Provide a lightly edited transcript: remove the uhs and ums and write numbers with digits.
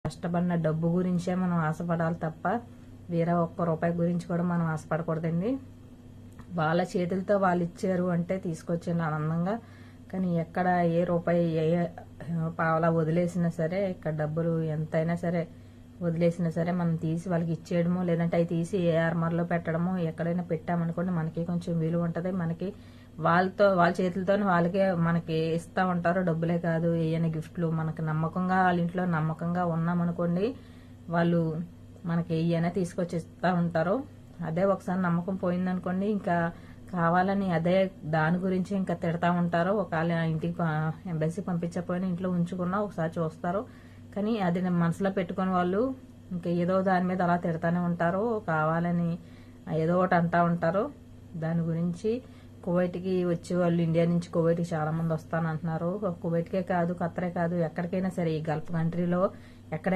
కష్టపడిన డబ్బు గురించే మనం ఆశపడాలి తప్ప వేరే ఒక్క రూపాయి గురించి కూడా మనం ఆశపడకూడదండి. వాళ్ళ చేతులతో వాళ్ళు ఇచ్చారు అంటే తీసుకొచ్చింది ఆనందంగా. కానీ ఎక్కడ ఏ రూపాయి ఏ పావలా వదిలేసినా సరే, ఇక్కడ డబ్బులు ఎంతైనా సరే వదిలేసినా సరే మనం తీసి వాళ్ళకి ఇచ్చేయడమో, లేదంటే అవి తీసి ఏ ఆర్మర్లో పెట్టడమో, ఎక్కడైనా పెట్టామనుకోండి మనకి కొంచెం విలువ ఉంటుంది. మనకి వాళ్ళ చేతులతో వాళ్ళకే మనకి ఇస్తూ ఉంటారు. డబ్బులే కాదు, ఏమైనా గిఫ్ట్లు మనకి నమ్మకంగా వాళ్ళ ఇంట్లో నమ్మకంగా ఉన్నామనుకోండి, వాళ్ళు మనకి ఏమైనా తీసుకొచ్చి ఇస్తూ ఉంటారు. అదే ఒకసారి నమ్మకం పోయిందనుకోండి, ఇంకా కావాలని అదే దాని గురించి ఇంకా తిడతా ఉంటారు. ఒకవేళ ఇంటికి ఎంబసీ పంపించకపోయినా ఇంట్లో ఉంచుకున్నా ఒకసారి చూస్తారు. కానీ అది మనసులో పెట్టుకుని వాళ్ళు ఇంకా ఏదో దాని మీద అలా తిడతానే ఉంటారు. కావాలని ఏదో ఒకటి అంటూ ఉంటారు. దాని గురించి కువైట్కి వచ్చే వాళ్ళు ఇండియా నుంచి కువైట్కి చాలా మంది వస్తానంటున్నారు. కువైట్కే కాదు, ఖత్తరే కాదు, ఎక్కడికైనా సరే ఈ గల్ఫ్ కంట్రీలో ఎక్కడ